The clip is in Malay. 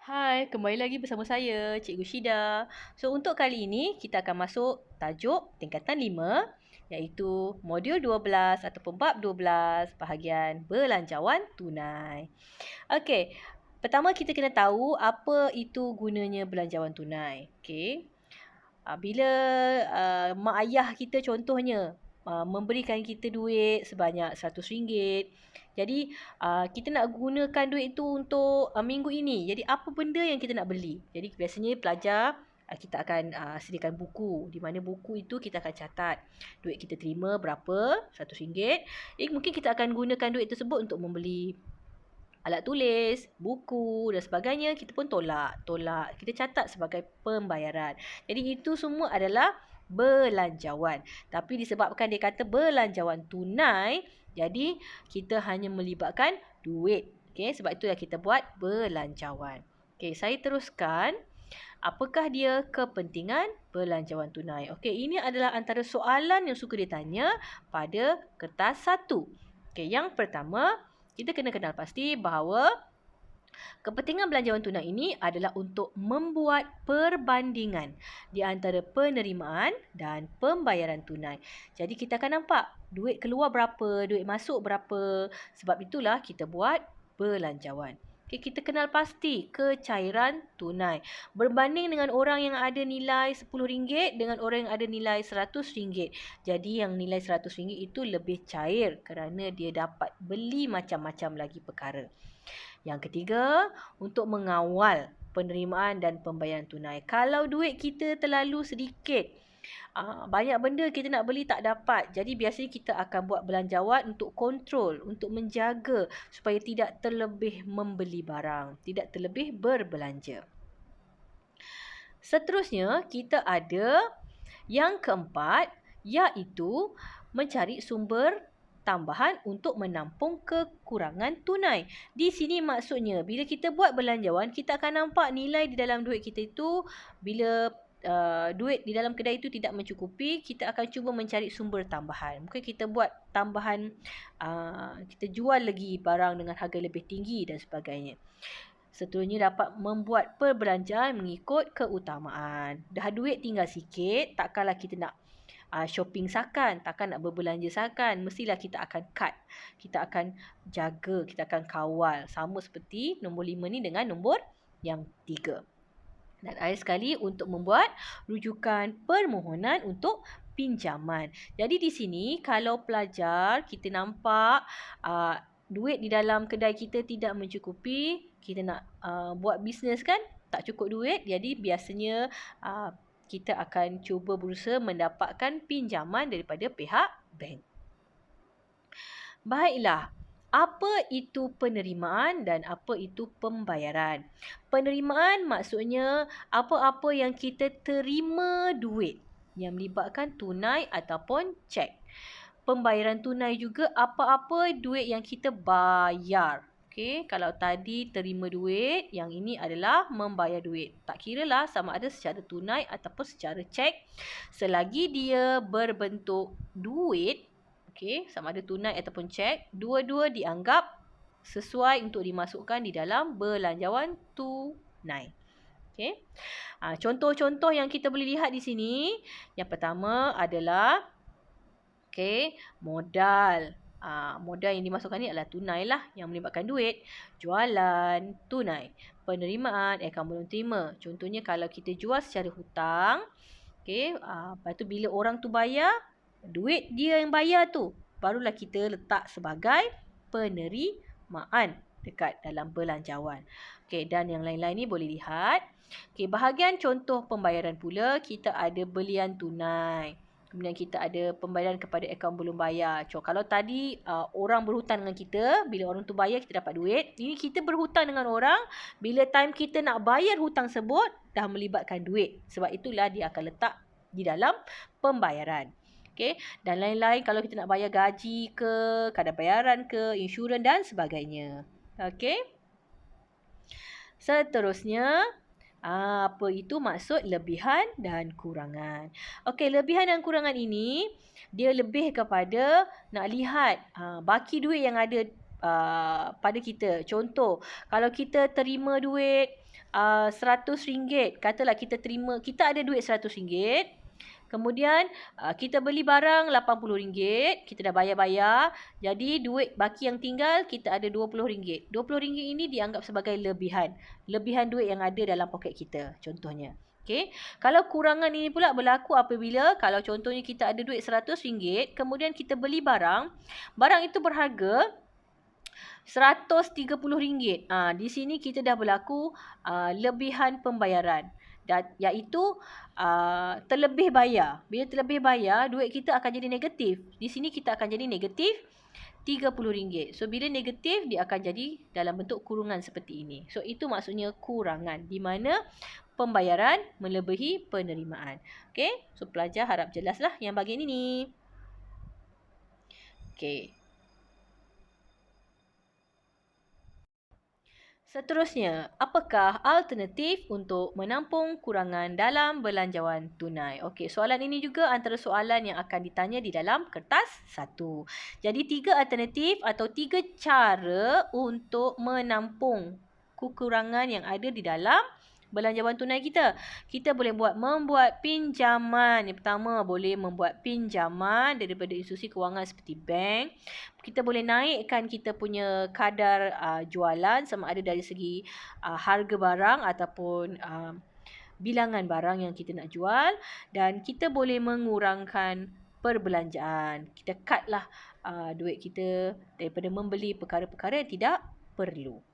Hai, kembali lagi bersama saya, Cikgu Shida. So, untuk kali ini, kita akan masuk tajuk tingkatan 5, iaitu modul 12 ataupun bab 12, bahagian belanjawan tunai. Okey, pertama kita kena tahu apa itu gunanya belanjawan tunai. Okey, bila mak ayah kita contohnya memberikan kita duit sebanyak RM100. Jadi kita nak gunakan duit itu untuk minggu ini. Jadi apa benda yang kita nak beli? Jadi biasanya pelajar kita akan sediakan buku. Di mana buku itu kita akan catat duit kita terima berapa, RM100. Mungkin kita akan gunakan duit tersebut untuk membeli alat tulis, buku dan sebagainya. Kita pun tolak. Kita catat sebagai pembayaran. Jadi itu semua adalah belanjawan. Tapi disebabkan dia kata belanjawan tunai, jadi kita hanya melibatkan duit. Okey, sebab itulah kita buat belanjawan. Okey, saya teruskan. Apakah dia kepentingan belanjawan tunai? Okey, ini adalah antara soalan yang suka ditanya pada kertas 1. Okey, yang pertama, kita kena kenal pasti bahawa kepentingan belanjawan tunai ini adalah untuk membuat perbandingan di antara penerimaan dan pembayaran tunai. Jadi kita akan nampak duit keluar berapa, duit masuk berapa. Sebab itulah kita buat belanjawan. Okay, kita kenal pasti kecairan tunai. Berbanding dengan orang yang ada nilai RM10 dengan orang yang ada nilai RM100. Jadi yang nilai RM100 itu lebih cair kerana dia dapat beli macam-macam lagi perkara. Yang ketiga, untuk mengawal penerimaan dan pembayaran tunai. Kalau duit kita terlalu sedikit, banyak benda kita nak beli tak dapat. Jadi biasanya kita akan buat belanjawan untuk kontrol, untuk menjaga supaya tidak terlebih membeli barang, tidak terlebih berbelanja. Seterusnya, kita ada yang keempat, iaitu mencari sumber tambahan untuk menampung kekurangan tunai. Di sini maksudnya, bila kita buat belanjawan, kita akan nampak nilai di dalam duit kita itu, bila duit di dalam kedai itu tidak mencukupi, kita akan cuba mencari sumber tambahan. Mungkin kita buat tambahan, kita jual lagi barang dengan harga lebih tinggi dan sebagainya. Seterusnya dapat membuat perbelanjaan mengikut keutamaan. Dah duit tinggal sikit, takkanlah kita nak shopping sakan, takkan nak berbelanja sakan. Mestilah kita akan cut, kita akan jaga, kita akan kawal. Sama seperti nombor 5 ni dengan nombor yang 3. Dan akhir sekali untuk membuat rujukan permohonan untuk pinjaman. Jadi di sini kalau pelajar kita nampak duit di dalam kedai kita tidak mencukupi, kita nak buat bisnes kan, tak cukup duit, jadi biasanya kita akan cuba berusaha mendapatkan pinjaman daripada pihak bank. Baiklah, apa itu penerimaan dan apa itu pembayaran? Penerimaan maksudnya apa-apa yang kita terima duit yang melibatkan tunai ataupun cek. Pembayaran tunai juga apa-apa duit yang kita bayar. Okey, kalau tadi terima duit, yang ini adalah membayar duit. Tak kiralah sama ada secara tunai ataupun secara cek, selagi dia berbentuk duit, okey, sama ada tunai ataupun cek, dua-dua dianggap sesuai untuk dimasukkan di dalam belanjawan tunai. Okey. Contoh-contoh yang kita boleh lihat di sini, yang pertama adalah modal. Modal yang dimasukkan ni adalah tunai lah, yang melibatkan duit. Jualan, tunai. Penerimaan, akan belum terima. Contohnya kalau kita jual secara hutang, lepas tu bila orang tu bayar, duit dia yang bayar tu, barulah kita letak sebagai penerimaan dekat dalam belanjawan. Dan yang lain-lain ni boleh lihat. Bahagian contoh pembayaran pula, kita ada belian tunai. Kemudian kita ada pembayaran kepada akaun belum bayar. Kalau tadi orang berhutang dengan kita, bila orang tu bayar kita dapat duit. Ini kita berhutang dengan orang, bila time kita nak bayar hutang tersebut, dah melibatkan duit. Sebab itulah dia akan letak di dalam pembayaran. Dan lain-lain kalau kita nak bayar gaji ke, kadar bayaran ke, insurans dan sebagainya. Seterusnya, apa itu maksud lebihan dan kurangan? Lebihan dan kurangan ini dia lebih kepada nak lihat baki duit yang ada pada kita. Contoh, kalau kita terima duit RM100. Katalah kita ada duit RM100. Kemudian kita beli barang RM80. Kita dah bayar-bayar. Jadi duit baki yang tinggal kita ada RM20. RM20 ini dianggap sebagai lebihan. Lebihan duit yang ada dalam poket kita contohnya. Okey. Kalau kurangan ini pula berlaku apabila kalau contohnya kita ada duit RM100, kemudian kita beli barang. Barang itu berharga RM130. Di sini kita dah berlaku lebihan pembayaran. Iaitu terlebih bayar. Bila terlebih bayar, duit kita akan jadi negatif. Di sini kita akan jadi negatif RM30. So, bila negatif, dia akan jadi dalam bentuk kurungan seperti ini. So, itu maksudnya kurangan. Di mana pembayaran melebihi penerimaan. Okey, so pelajar harap jelaslah yang bahagian ini. Okey. Seterusnya, apakah alternatif untuk menampung kurangan dalam belanjawan tunai? Okey, soalan ini juga antara soalan yang akan ditanya di dalam kertas 1. Jadi 3 alternatif atau 3 cara untuk menampung kekurangan yang ada di dalam belanjawan tunai kita. Kita boleh membuat pinjaman. Yang pertama, boleh membuat pinjaman daripada institusi kewangan seperti bank. Kita boleh naikkan kita punya kadar jualan sama ada dari segi harga barang ataupun bilangan barang yang kita nak jual. Dan kita boleh mengurangkan perbelanjaan. Kita cut lah duit kita daripada membeli perkara-perkara yang tidak perlu.